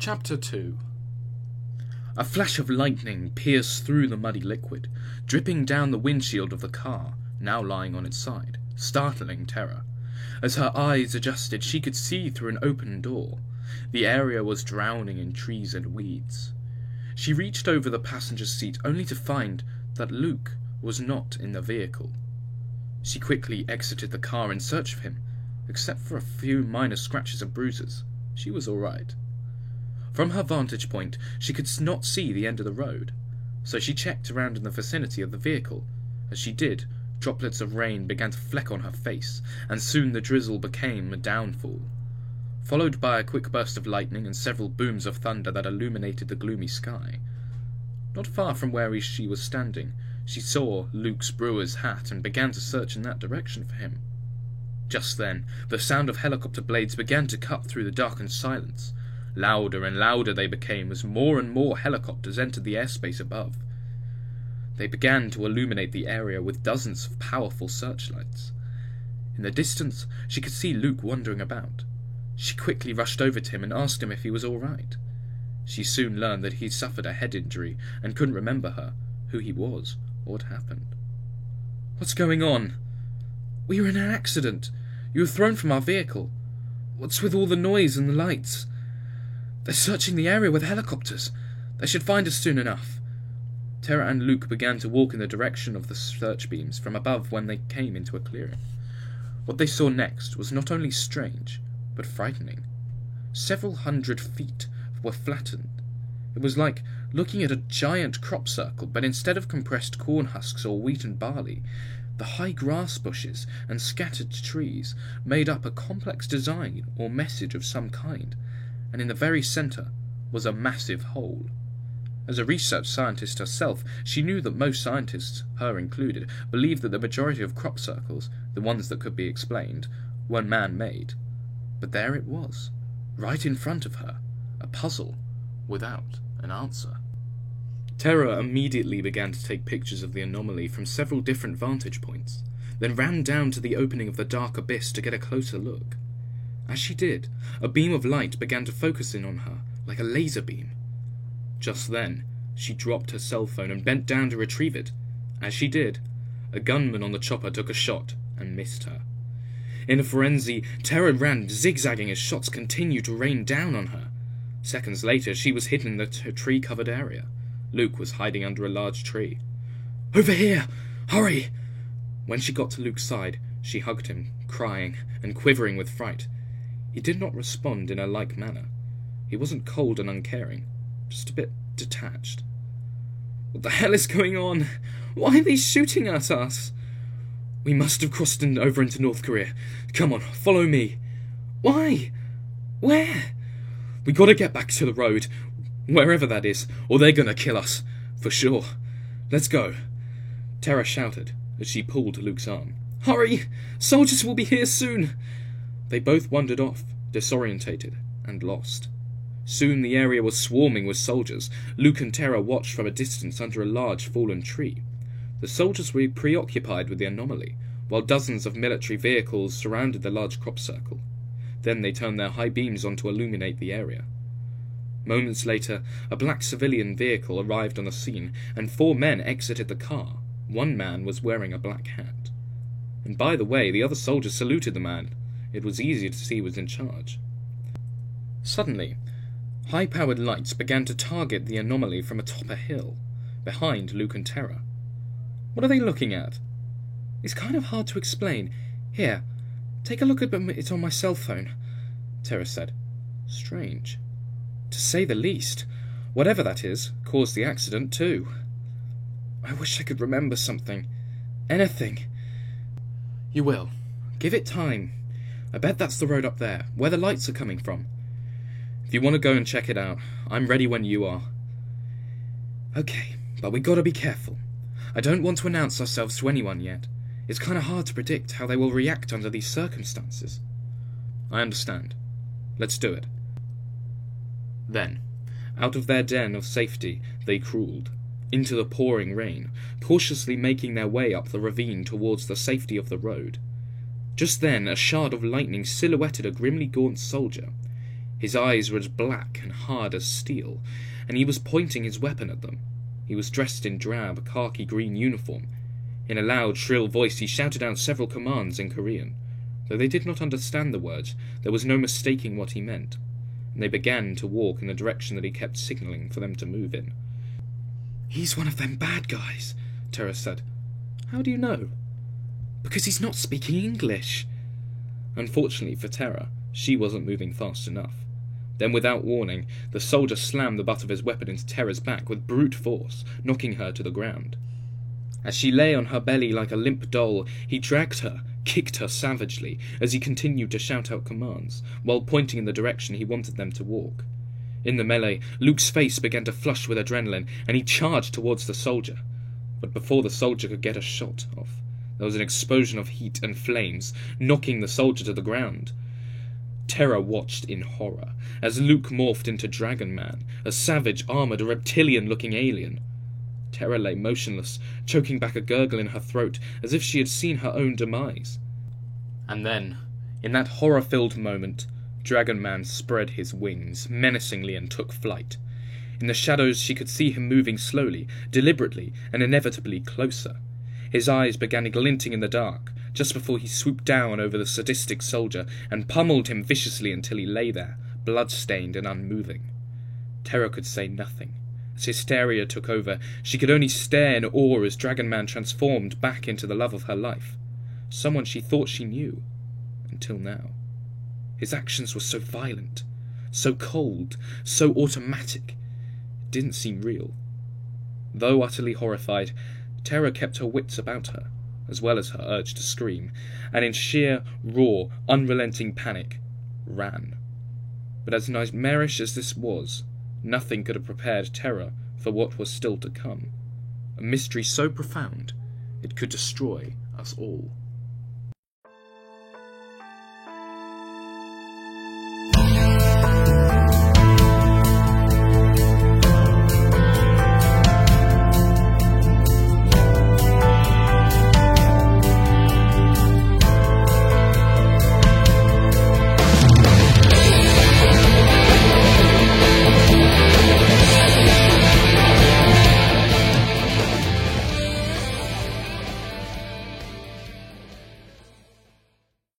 Chapter 2. A flash of lightning pierced through the muddy liquid, dripping down the windshield of the car, now lying on its side, startling Tara. As her eyes adjusted, she could see through an open door. The area was drowning in trees and weeds. She reached over the passenger seat only to find that Luke was not in the vehicle. She quickly exited the car in search of him. Except for a few minor scratches and bruises, she was all right. From her vantage point, she could not see the end of the road, so she checked around in the vicinity of the vehicle. As she did, droplets of rain began to fleck on her face, and soon the drizzle became a downfall, followed by a quick burst of lightning and several booms of thunder that illuminated the gloomy sky. Not far from where she was standing, she saw Luke's brewer's hat and began to search in that direction for him. Just then, the sound of helicopter blades began to cut through the darkened silence. Louder and louder they became as more and more helicopters entered the airspace above. They began to illuminate the area with dozens of powerful searchlights. In the distance, she could see Luke wandering about. She quickly rushed over to him and asked him if he was all right. She soon learned that he'd suffered a head injury and couldn't remember her, who he was, or what happened. "What's going on?" "We were in an accident. You were thrown from our vehicle. What's with all the noise and the lights? They're searching the area with helicopters. They should find us soon enough." Tara and Luke began to walk in the direction of the search beams from above when they came into a clearing. What they saw next was not only strange, but frightening. Several hundred feet were flattened. It was like looking at a giant crop circle, but instead of compressed corn husks or wheat and barley, the high grass bushes and scattered trees made up a complex design or message of some kind, and in the very centre was a massive hole. As a research scientist herself, she knew that most scientists, her included, believed that the majority of crop circles, the ones that could be explained, were man-made. But there it was, right in front of her, a puzzle without an answer. Tara immediately began to take pictures of the anomaly from several different vantage points, then ran down to the opening of the dark abyss to get a closer look. As she did, a beam of light began to focus in on her, like a laser beam. Just then, she dropped her cell phone and bent down to retrieve it. As she did, a gunman on the chopper took a shot and missed her. In a frenzy, Tara ran, zigzagging as shots continued to rain down on her. Seconds later, she was hidden in the tree-covered area. Luke was hiding under a large tree. "Over here! Hurry!" When she got to Luke's side, she hugged him, crying and quivering with fright. He did not respond in a like manner. He wasn't cold and uncaring, just a bit detached. "What the hell is going on? Why are they shooting at us?" "We must have crossed over into North Korea. Come on, follow me." "Why? Where?" "We gotta get back to the road, wherever that is, or they're gonna kill us, for sure. Let's go." Tara shouted as she pulled Luke's arm. "Hurry! Soldiers will be here soon!" They both wandered off, disorientated and lost. Soon the area was swarming with soldiers. Luke and Tara watched from a distance under a large fallen tree. The soldiers were preoccupied with the anomaly, while dozens of military vehicles surrounded the large crop circle. Then they turned their high beams on to illuminate the area. Moments later, a black civilian vehicle arrived on the scene, and 4 men exited the car. One man was wearing a black hat. And by the way, the other soldiers saluted the man. It was easy to see he was in charge. Suddenly, high-powered lights began to target the anomaly from atop a hill, behind Luke and Tara. "What are they looking at?" "It's kind of hard to explain. Here, take a look at it on my cell phone," Tara said. "Strange, to say the least. Whatever that is, caused the accident too. I wish I could remember something. Anything." "You will. Give it time. I bet that's the road up there, where the lights are coming from. If you want to go and check it out, I'm ready when you are." "Okay, but we gotta be careful. I don't want to announce ourselves to anyone yet. It's kind of hard to predict how they will react under these circumstances." "I understand. Let's do it." Then, out of their den of safety, they crawled, into the pouring rain, cautiously making their way up the ravine towards the safety of the road. Just then, a shard of lightning silhouetted a grimly gaunt soldier. His eyes were as black and hard as steel, and he was pointing his weapon at them. He was dressed in drab, khaki-green uniform. In a loud, shrill voice he shouted out several commands in Korean. Though they did not understand the words, there was no mistaking what he meant, and they began to walk in the direction that he kept signalling for them to move in. "He's one of them bad guys," Terra said. "How do you know?" "Because he's not speaking English." Unfortunately for Terra, she wasn't moving fast enough. Then, without warning, the soldier slammed the butt of his weapon into Terra's back with brute force, knocking her to the ground. As she lay on her belly like a limp doll, he dragged her, kicked her savagely, as he continued to shout out commands, while pointing in the direction he wanted them to walk. In the melee, Luke's face began to flush with adrenaline, and he charged towards the soldier. But before the soldier could get a shot off, there was an explosion of heat and flames, knocking the soldier to the ground. Terra watched in horror as Luke morphed into Dragon Man, a savage, armoured, reptilian-looking alien. Terra lay motionless, choking back a gurgle in her throat, as if she had seen her own demise. And then, in that horror-filled moment, Dragon Man spread his wings menacingly and took flight. In the shadows she could see him moving slowly, deliberately, and inevitably closer. His eyes began glinting in the dark, just before he swooped down over the sadistic soldier and pummeled him viciously until he lay there, blood-stained and unmoving. Terra could say nothing. As hysteria took over, she could only stare in awe as Dragon Man transformed back into the love of her life, someone she thought she knew, until now. His actions were so violent, so cold, so automatic. It didn't seem real. Though utterly horrified, Terra kept her wits about her, as well as her urge to scream, and in sheer, raw, unrelenting panic, ran. But as nightmarish as this was, nothing could have prepared Terra for what was still to come, a mystery so profound it could destroy us all.